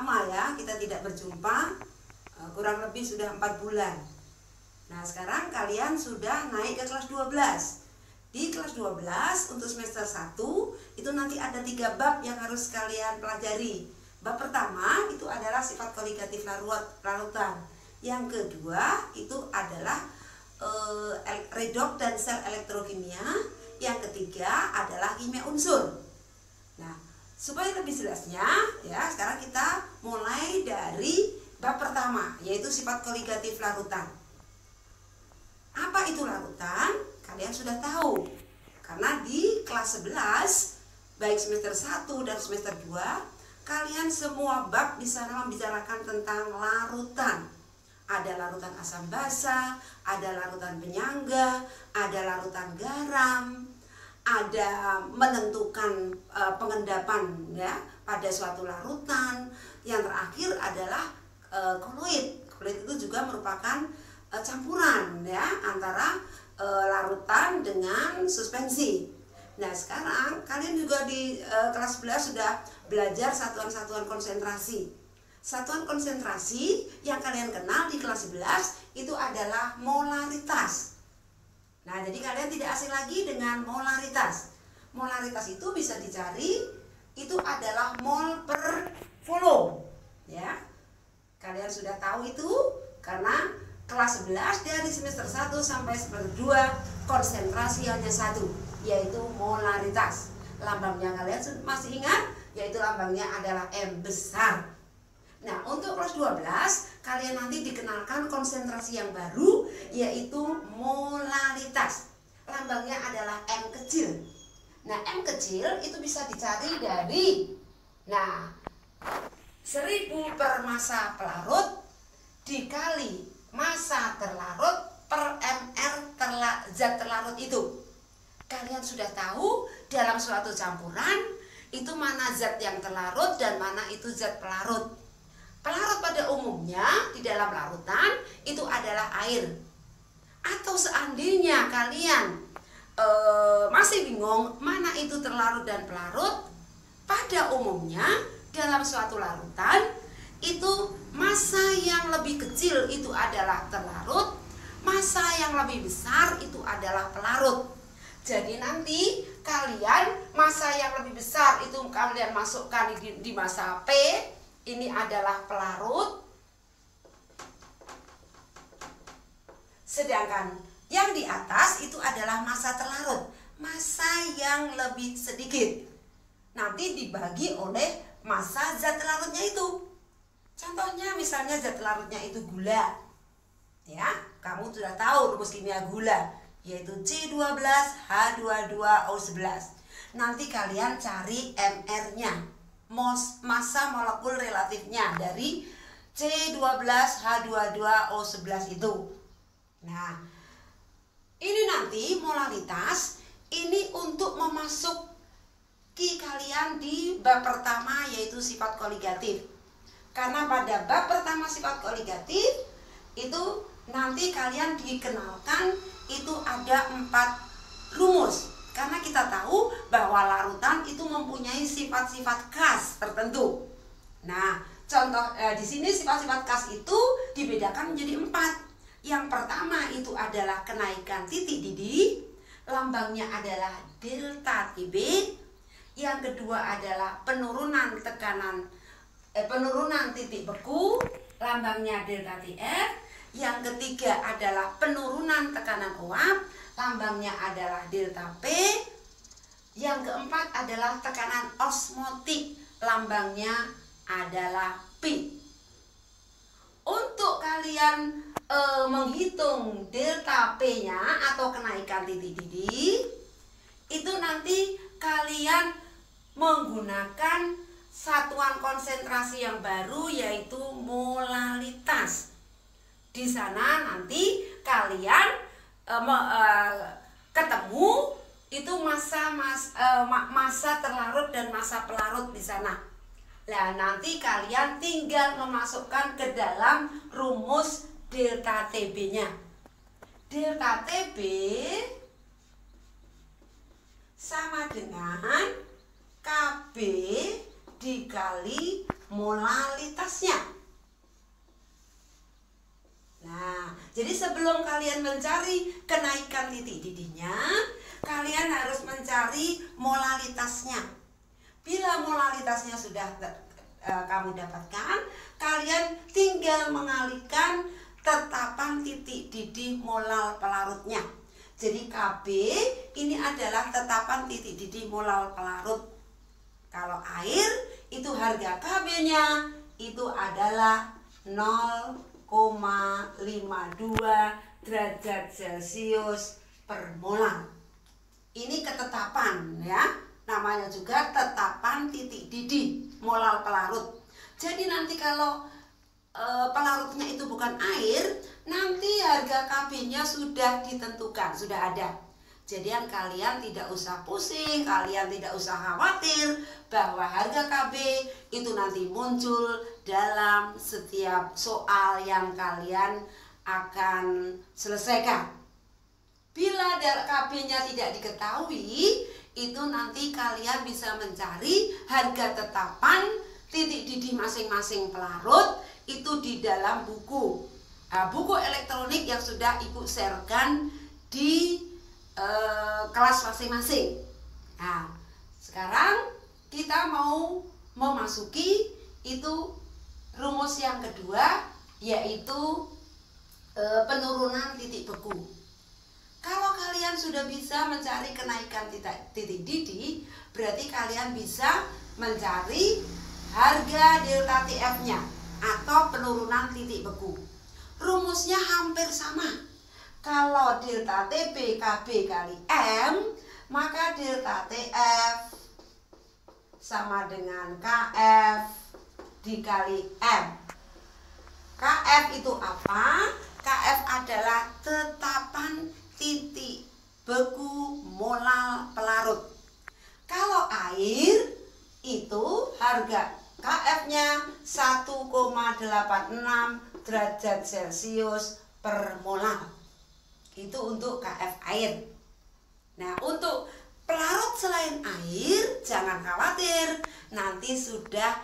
lama ya kita tidak berjumpa, kurang lebih sudah 4 bulan. Nah sekarang kalian sudah naik ke kelas 12. Di kelas 12 untuk semester 1 itu nanti ada 3 bab yang harus kalian pelajari. Bab pertama itu adalah sifat koligatif larutan. Yang kedua itu adalah redoks dan sel elektrokimia. Yang ketiga adalah kimia unsur. Nah, supaya lebih jelasnya ya, sekarang kita mulai dari bab pertama, yaitu sifat koligatif larutan. Apa itu larutan? Kalian sudah tahu. Karena di kelas 11, baik semester 1 dan semester 2, kalian semua bab di sana membicarakan tentang larutan. Ada larutan asam basa, ada larutan penyangga, ada larutan garam, ada menentukan pengendapan ya pada suatu larutan. Yang terakhir adalah koloid. Koloid itu juga merupakan campuran ya antara larutan dengan suspensi. Nah sekarang kalian juga di kelas 11 sudah belajar satuan-satuan konsentrasi. Satuan konsentrasi yang kalian kenal di kelas 11 itu adalah molaritas. Nah, jadi kalian tidak asing lagi dengan molaritas. Molaritas itu bisa dicari, itu adalah mol per volume. Ya. Kalian sudah tahu itu karena kelas 11 dari semester 1 sampai semester 2 konsentrasi hanya satu, yaitu molaritas. Lambangnya kalian masih ingat? Yaitu lambangnya adalah M besar. Nah, untuk kelas 12, kalian nanti dikenalkan konsentrasi yang baru, yaitu molaritas. Lambangnya adalah M kecil. Nah, M kecil itu bisa dicari dari 1000 per massa pelarut dikali massa terlarut per mR zat terlarut itu. Kalian sudah tahu dalam suatu campuran itu mana zat yang terlarut dan mana itu zat pelarut. Pelarut pada umumnya di dalam larutan itu adalah air. Atau seandainya kalian masih bingung mana itu terlarut dan pelarut, pada umumnya dalam suatu larutan itu massa yang lebih kecil itu adalah terlarut, massa yang lebih besar itu adalah pelarut. Jadi nanti kalian massa yang lebih besar itu kalian masukkan di massa P. Ini adalah pelarut. Sedangkan yang di atas itu adalah massa terlarut, massa yang lebih sedikit. Nanti dibagi oleh massa zat terlarutnya itu. Contohnya misalnya zat terlarutnya itu gula. Ya, kamu sudah tahu rumus kimia gula, yaitu C12H22O11. Nanti kalian cari MR-nya. Massa molekul relatifnya dari C12H22O11 itu. Nah, ini nanti molaritas ini untuk memasuki kalian di bab pertama, yaitu sifat koligatif. Karena pada bab pertama sifat koligatif itu nanti kalian dikenalkan itu ada 4 rumus. Karena kita tahu bahwa larutan itu mempunyai sifat-sifat khas tertentu. Nah, contoh di sini sifat-sifat khas itu dibedakan menjadi 4. Yang pertama itu adalah kenaikan titik didih, lambangnya adalah delta TB. Yang kedua adalah penurunan titik beku, lambangnya delta TF. Yang ketiga adalah penurunan tekanan uap, lambangnya adalah delta P. Yang keempat adalah tekanan osmotik, lambangnya adalah P. Untuk kalian menghitung delta P-nya atau kenaikan titik didih, itu nanti kalian menggunakan satuan konsentrasi yang baru, yaitu molaritas. Di sana nanti kalian ketemu itu massa terlarut dan massa pelarut di sana. Nah, nanti kalian tinggal memasukkan ke dalam rumus delta TB-nya. Delta TB sama dengan KB dikali molalitasnya. Nah, jadi sebelum kalian mencari kenaikan titik didihnya, kalian harus mencari molalitasnya. Bila molalitasnya sudah kamu dapatkan, kalian tinggal mengalihkan tetapan titik didih molal pelarutnya. Jadi KB ini adalah tetapan titik didih molal pelarut. Kalau air itu harga KB-nya itu adalah 0,52 derajat Celcius per molar. Ini ketetapan ya, namanya juga tetapan titik didih molal pelarut. Jadi nanti kalau pelarutnya itu bukan air, nanti harga KB-nya sudah ditentukan, sudah ada. Jadi kalian tidak usah pusing, kalian tidak usah khawatir bahwa harga KB itu nanti muncul dalam setiap soal yang kalian akan selesaikan. Bila KB-nya tidak diketahui, itu nanti kalian bisa mencari harga tetapan titik didih masing-masing pelarut itu di dalam buku. Buku elektronik yang sudah Ibu sharekan di kelas masing-masing. Nah, sekarang kita mau memasuki itu rumus yang kedua, yaitu penurunan titik beku. Kalau kalian sudah bisa mencari kenaikan titik didih, berarti kalian bisa mencari harga delta TF-nya atau penurunan titik beku. Rumusnya hampir sama. Kalau delta TB KB kali M, maka delta TF sama dengan KF dikali M. KF itu apa? KF adalah tetapan titik beku molal pelarut. Kalau air itu harga KF-nya 1,86 derajat Celcius per molar. Itu untuk KF air. Nah, untuk pelarut selain air, jangan khawatir, nanti sudah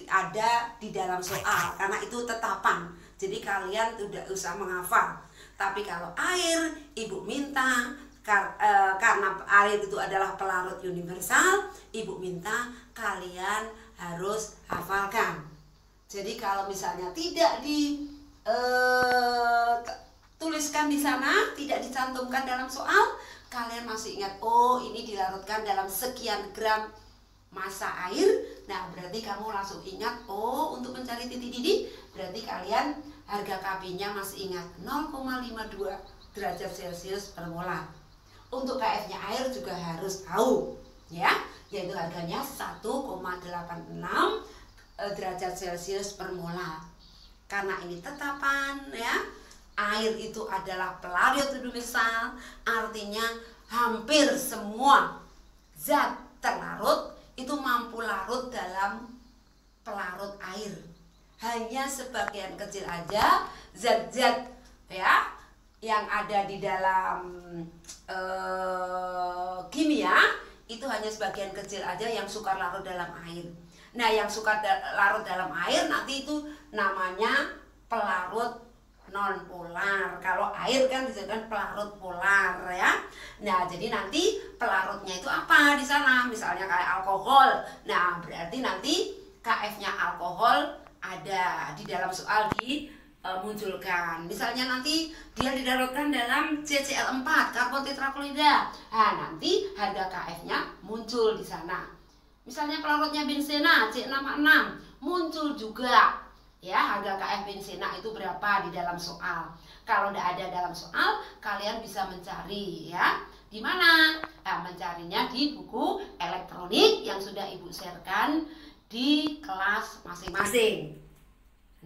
ada di dalam soal, karena itu tetapan. Jadi kalian tidak usah menghafal. Tapi kalau air, Ibu minta karena air itu adalah pelarut universal, Ibu minta kalian harus hafalkan. Jadi kalau misalnya tidak dituliskan di sana, tidak dicantumkan dalam soal, kalian masih ingat, oh ini dilarutkan dalam sekian gram massa air. Nah, berarti kamu langsung ingat, oh untuk mencari titik didih, berarti kalian harga KB-nya masih ingat 0,52 derajat Celcius per molar. Untuk KF-nya air juga harus tahu, ya, yaitu harganya 1,86 derajat Celcius per molar. Karena ini tetapan, ya, air itu adalah pelarut universal, artinya hampir semua zat terlarut itu mampu larut dalam pelarut air. Hanya sebagian kecil aja zat-zat, ya, yang ada di dalam kimia itu hanya sebagian kecil aja yang sukar larut dalam air. Nah, yang sukar larut dalam air nanti itu namanya pelarut non polar. Kalau air kan disebutkan pelarut polar, ya. Nah, jadi nanti pelarutnya itu apa di sana? Misalnya kayak alkohol. Nah, berarti nanti KF-nya alkohol ada di dalam soal dimunculkan. Misalnya nanti dia dilarutkan dalam CCl4, karbon tetraklorida. Nah, nanti harga KF-nya muncul di sana. Misalnya pelarutnya benzena C66 muncul juga. Ya, harga KF benzena itu berapa di dalam soal. Kalau tidak ada dalam soal, kalian bisa mencari, ya. Di mana? Nah, mencarinya di buku elektronik yang sudah Ibu sharekan di kelas masing-masing.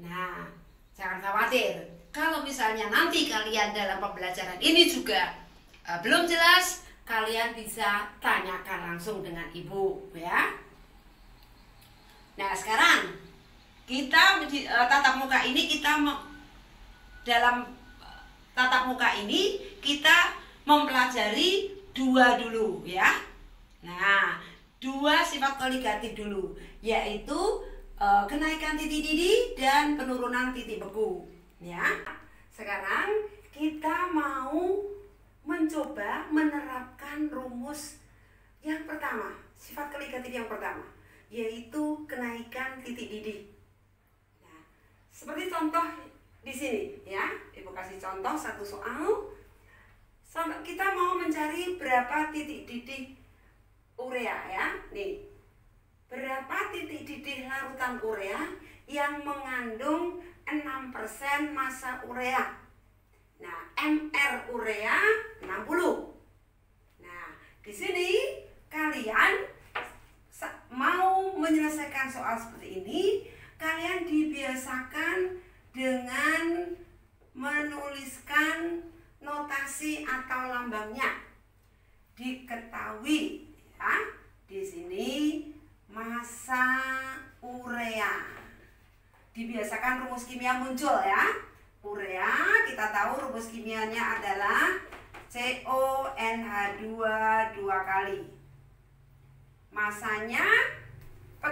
Nah, jangan khawatir. Kalau misalnya nanti kalian dalam pembelajaran ini juga belum jelas, kalian bisa tanyakan langsung dengan Ibu, ya. Nah, sekarang kita tatap muka ini dalam tatap muka ini kita mempelajari dua dulu, ya. Nah, dua sifat koligatif dulu, yaitu kenaikan titik didih dan penurunan titik beku. Ya, sekarang kita mau mencoba menerapkan rumus yang pertama, sifat kaligatif yang pertama, yaitu kenaikan titik didih. Nah, seperti contoh di sini, ya, Ibu kasih contoh satu soal. Kita mau mencari berapa titik didih urea, ya. Nih, berapa titik didih larutan urea yang mengandung 6% massa urea. Nah, MR urea 60. Nah, di sini kalian mau menyelesaikan soal seperti ini, kalian dibiasakan dengan menuliskan notasi atau lambangnya. Diketahui, ya, di sini massa urea. Dibiasakan rumus kimia muncul, ya. Urea, kita tahu rumus kimianya adalah CONH2 2 kali. Masanya,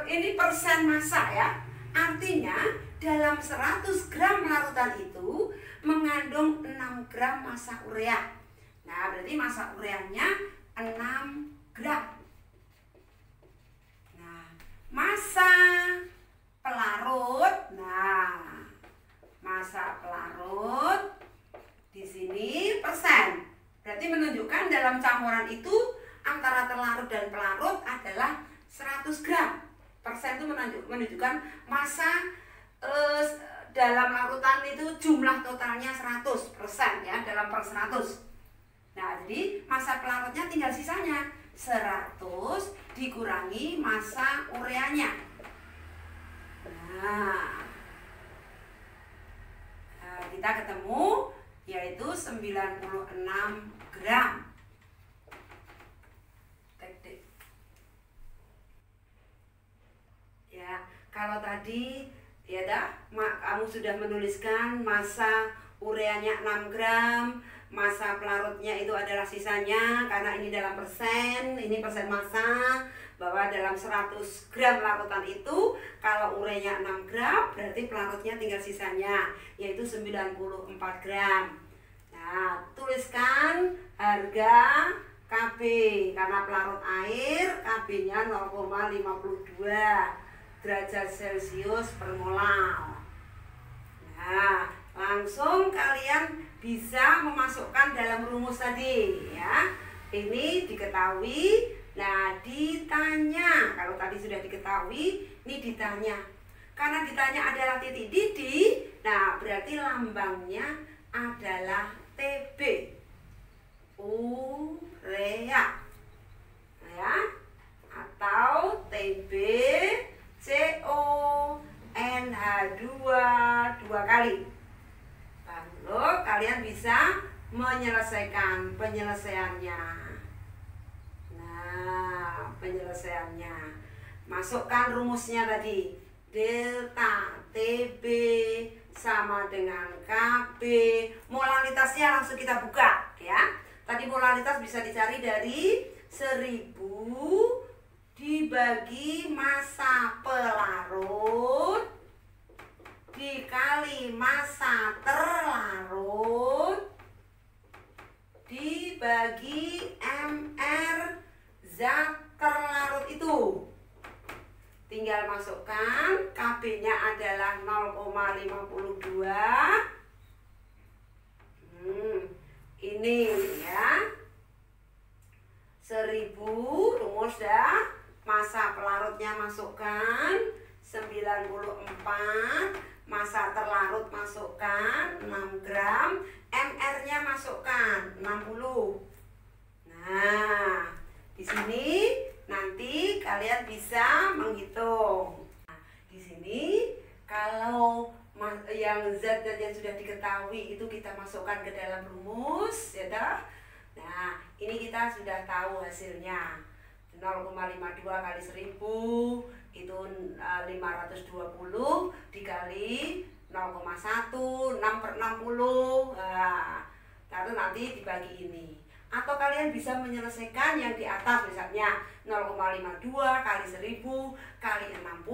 ini persen massa, ya. Artinya dalam 100 gram larutan itu mengandung 6 gram massa urea. Nah, berarti massa ureanya 6 gram. Nah, massa pelarut. Nah, massa pelarut di sini persen. Berarti menunjukkan dalam campuran itu antara terlarut dan pelarut adalah 100 gram. Persen itu menunjukkan massa dalam larutan itu jumlah totalnya 100%, ya, dalam per 100. Nah, jadi massa pelarutnya tinggal sisanya 100 dikurangi massa ureanya. Nah, kita ketemu yaitu 96 gram. Ya, kalau tadi ya kamu sudah menuliskan massa ureanya 6 gram, massa pelarutnya itu adalah sisanya karena ini dalam persen, ini persen massa, bahwa dalam 100 gram larutan itu kalau ureanya 6 gram berarti pelarutnya tinggal sisanya yaitu 94 gram. Nah, tuliskan harga KB karena pelarut air KB-nya 0,52 derajat Celcius per mol. Nah, langsung kalian bisa memasukkan dalam rumus tadi, ya. Ini diketahui. Nah, ditanya. Kalau tadi sudah diketahui, ini ditanya. Karena ditanya adalah titik didih, nah berarti lambangnya adalah TB. Urea. Nah, ya. Atau TB CONH2 2 kali. Lalu kalian bisa menyelesaikan penyelesaiannya. Nah, penyelesaiannya. Masukkan rumusnya tadi. Delta TB sama dengan KB. Molaritasnya langsung kita buka, ya. Tadi molaritas bisa dicari dari 1000 dibagi massa pelarut dikali massa terlarut dibagi MR zat terlarut itu. Tinggal masukkan, KB-nya adalah 0,52. Ini, ya. 1000 rumus dah. Massa pelarutnya masukkan 94, massa terlarut masukkan 6 gram, MR-nya masukkan 60. Nah, di sini nanti kalian bisa menghitung. Nah, di sini kalau yang zat yang sudah diketahui itu kita masukkan ke dalam rumus, ya dah. Nah, ini kita sudah tahu hasilnya. 0,52 kali 1000 itu 520 dikali 0,1 6/60. Nah, lalu nanti dibagi ini. Atau kalian bisa menyelesaikan yang di atas, misalnya 0,52 kali 1000 kali 60,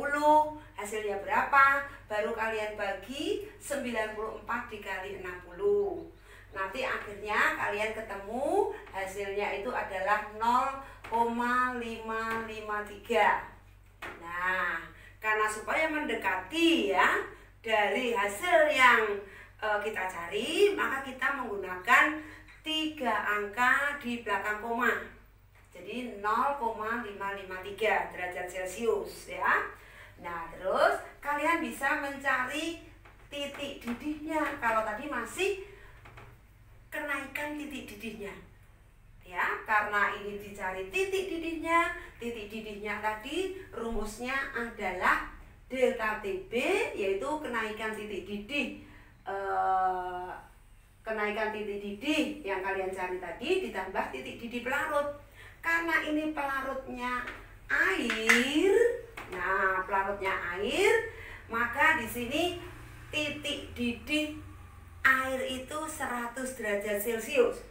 hasilnya berapa? Baru kalian bagi 94 dikali 60. Nanti akhirnya kalian ketemu hasilnya itu adalah 0,553. Nah, karena supaya mendekati ya dari hasil yang kita cari, maka kita menggunakan 3 angka di belakang koma. Jadi 0,553 derajat Celcius ya. Nah, terus kalian bisa mencari titik didihnya. Kalau tadi masih kenaikan titik didihnya. Ya, karena ini dicari titik didihnya tadi rumusnya adalah delta TB, yaitu kenaikan titik didih yang kalian cari tadi ditambah titik didih pelarut. Karena ini pelarutnya air, nah pelarutnya air, maka di sini titik didih air itu 100 derajat Celcius.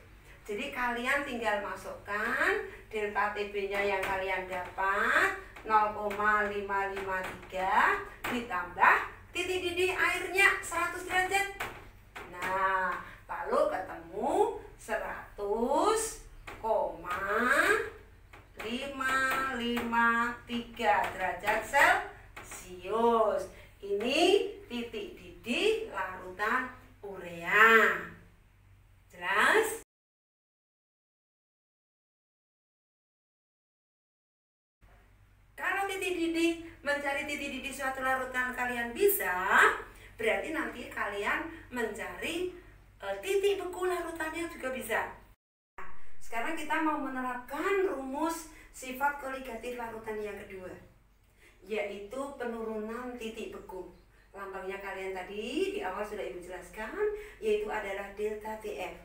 Jadi kalian tinggal masukkan delta TB-nya yang kalian dapat 0,553 ditambah titik didih airnya 100 derajat. Nah, lalu ketemu 100,553 derajat Celcius. Ini titik didih larutan urea. Jelas? Kalau titik didih, mencari titik didih suatu larutan kalian bisa, berarti nanti kalian mencari titik beku larutannya juga bisa. Sekarang kita mau menerapkan rumus sifat koligatif larutan yang kedua, yaitu penurunan titik beku. Lambangnya kalian tadi di awal sudah Ibu jelaskan, yaitu adalah delta TF.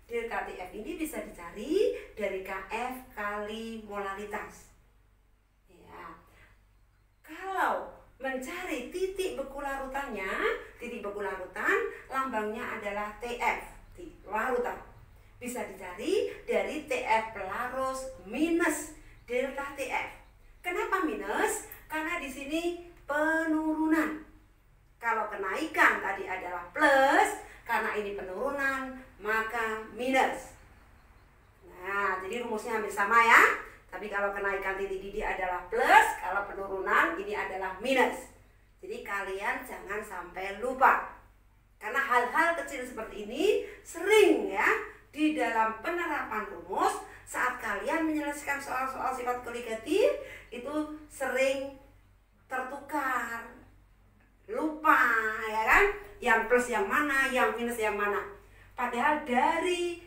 Delta TF ini bisa dicari dari KF kali molaritas. Ya. Kalau mencari titik beku larutannya, titik beku larutan lambangnya adalah TF, larutan. Bisa dicari dari TF pelarus minus delta TF. Kenapa minus? Karena di sini penurunan. Kalau kenaikan tadi adalah plus, karena ini penurunan maka minus. Nah, jadi rumusnya hampir sama ya. Tapi kalau kenaikan titik didih adalah plus, kalau penurunan ini adalah minus. Jadi kalian jangan sampai lupa. Karena hal-hal kecil seperti ini sering ya di dalam penerapan rumus saat kalian menyelesaikan soal-soal sifat koligatif itu sering tertukar, lupa ya kan, yang plus yang mana, yang minus yang mana. Padahal dari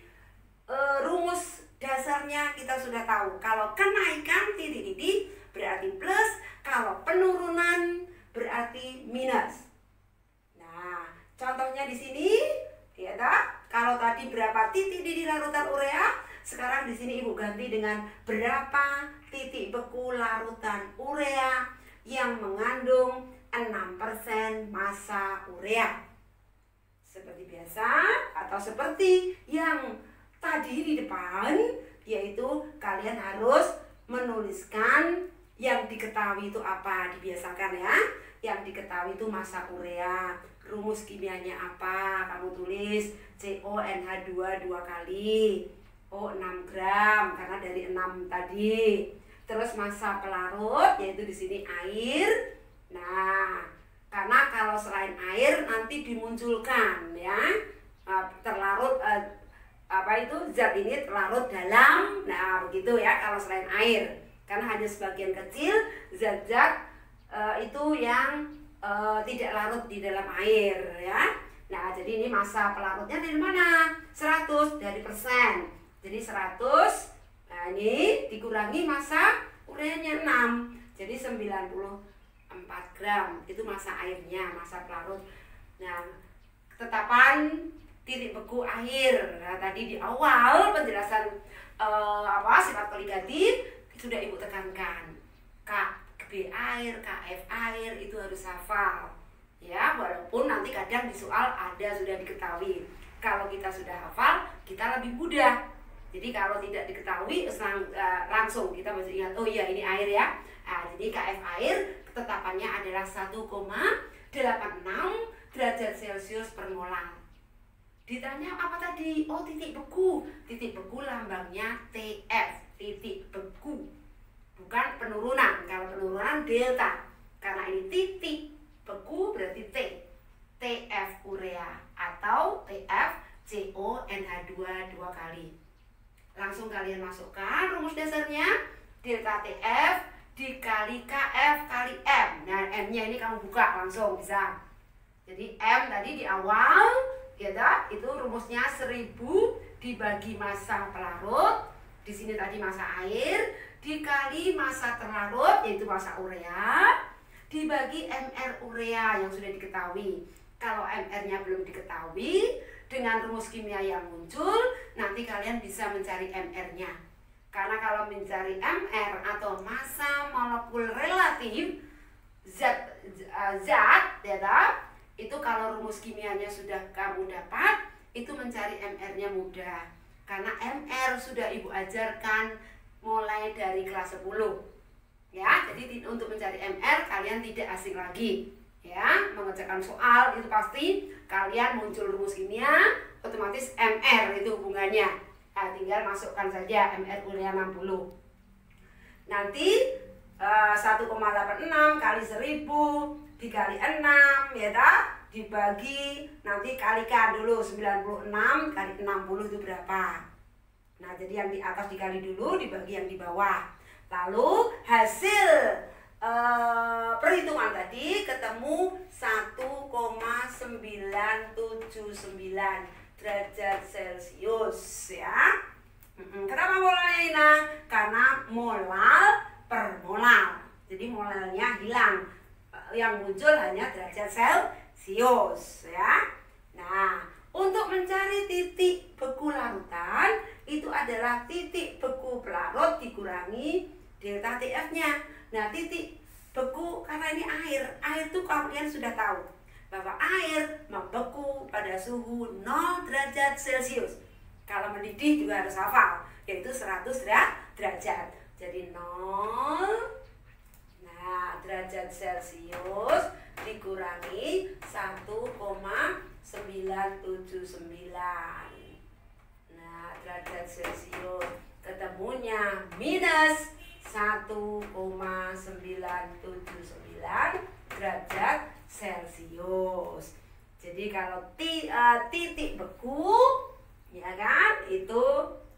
rumus dasarnya kita sudah tahu, kalau kenaikan titik didih berarti plus, kalau penurunan berarti minus. Nah, contohnya di sini ya tak? Kalau tadi berapa titik didih larutan urea, sekarang di sini Ibu ganti dengan berapa titik beku larutan urea yang mengandung 6% massa urea. Seperti biasa atau seperti yang tadi di depan, yaitu kalian harus menuliskan yang diketahui itu apa, dibiasakan ya. Yang diketahui itu massa urea, rumus kimianya apa, kamu tulis CONH2 2 kali, O 6 gram karena dari 6 tadi. Terus massa pelarut yaitu di sini air. Nah, karena kalau selain air nanti dimunculkan ya, terlarut zat ini terlarut dalam. Nah, begitu ya kalau selain air. Karena hanya sebagian kecil zat-zat itu yang tidak larut di dalam air ya. Nah, jadi ini massa pelarutnya dari mana? 100 dari persen. Jadi 100, nah ini dikurangi massa ureanya 6. Jadi 94 gram itu massa airnya, massa pelarut. Nah, ketetapan titik beku air. Nah, tadi di awal penjelasan sifat koligatif sudah Ibu tekankan. KB air, KF air itu harus hafal. Ya, walaupun nanti kadang di soal ada sudah diketahui. Kalau kita sudah hafal, kita lebih mudah. Jadi kalau tidak diketahui langsung kita masih ingat, oh iya ini air ya. Nah, jadi KF air ketetapannya adalah 1,86 derajat Celcius per molar. Ditanya apa tadi? Oh, titik beku. Titik beku lambangnya TF, titik beku. Bukan penurunan. Kalau penurunan delta. Karena ini titik beku berarti T. TF urea atau TF CONH2 dua kali. Langsung kalian masukkan rumus dasarnya. Delta TF dikali KF kali M. Nah, M-nya ini kamu buka langsung bisa. Jadi M tadi di awal ya, itu rumusnya 1000 dibagi massa pelarut. Di sini tadi massa air dikali massa terlarut yaitu massa urea dibagi MR urea yang sudah diketahui. Kalau MR-nya belum diketahui, dengan rumus kimia yang muncul nanti kalian bisa mencari MR-nya. Karena kalau mencari MR atau massa molekul relatif zat ya, itu kalau rumus kimianya sudah kamu dapat, itu mencari MR-nya mudah. Karena MR sudah Ibu ajarkan mulai dari kelas 10. Ya, jadi untuk mencari MR kalian tidak asing lagi. Ya, mengerjakan soal itu pasti kalian muncul rumus kimia, otomatis MR itu hubungannya. Nah, tinggal masukkan saja MR urea 60. Nanti 1,86 kali 1000 dikali 6 ya dibagi, nanti kalikan dulu 96 kali 60 itu berapa. Nah, jadi yang di atas dikali dulu, dibagi yang di bawah. Lalu hasil perhitungan tadi ketemu 1,979 derajat Celcius ya. Kenapa molalnya Ina? Karena molar per molar. Jadi molalnya hilang. Yang muncul hanya derajat Celcius ya. Nah, untuk mencari titik beku larutan itu adalah titik beku pelarut dikurangi delta TF-nya. Nah, titik beku karena ini air. Air itu kalian sudah tahu bahwa air membeku pada suhu 0 derajat Celcius. Kalau mendidih juga harus hafal, yaitu 100 derajat. Jadi 0 derajat Celcius dikurangi 1,979. Nah, derajat Celcius ketemunya minus 1,979 derajat Celcius. Jadi kalau titik beku ya kan, itu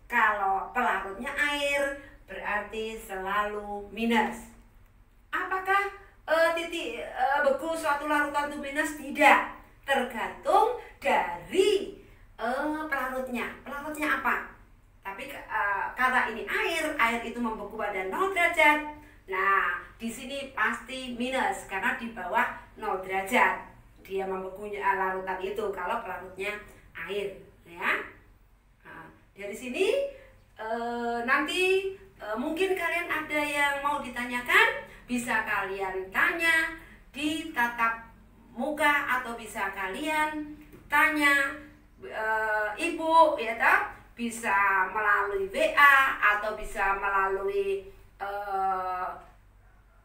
kalau pelarutnya air berarti selalu minus. Apakah titik beku suatu larutan itu minus? Tidak, tergantung dari pelarutnya. Pelarutnya apa? Tapi karena ini air itu membeku pada 0 derajat. Nah, di sini pasti minus karena di bawah 0 derajat dia membekunya larutan itu kalau pelarutnya air, ya. Nah, dari sini nanti mungkin kalian ada yang mau ditanyakan, bisa kalian tanya di tatap muka atau bisa kalian tanya Ibu ya bisa melalui WA atau bisa melalui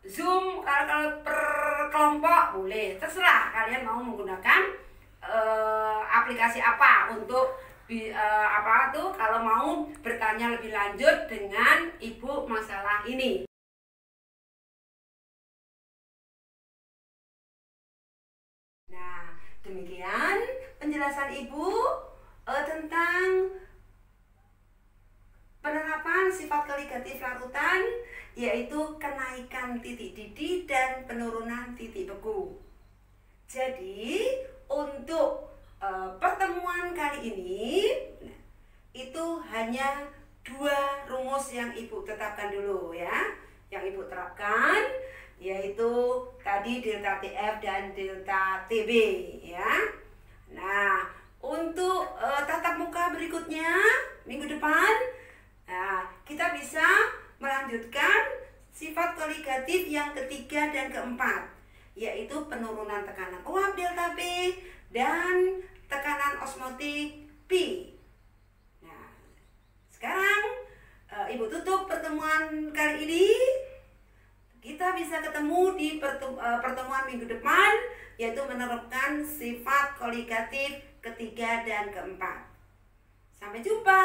Zoom. Kalau per kelompok boleh, terserah kalian mau menggunakan aplikasi apa untuk kalau mau bertanya lebih lanjut dengan Ibu masalah ini. Nah, demikian penjelasan Ibu tentang penerapan sifat koligatif larutan, yaitu kenaikan titik didih dan penurunan titik beku. Jadi untuk pertemuan kali ini itu hanya 2 rumus yang Ibu tetapkan dulu ya. Yang Ibu terapkan yaitu tadi delta TF dan delta TB ya. Nah, untuk tatap muka berikutnya minggu depan, nah, kita bisa melanjutkan sifat koligatif yang ketiga dan keempat, yaitu penurunan tekanan uap delta P dan tekanan osmotik P. Nah, sekarang Ibu tutup pertemuan kali ini. Kita bisa ketemu di pertemuan minggu depan, yaitu menerapkan sifat koligatif ketiga dan keempat. Sampai jumpa.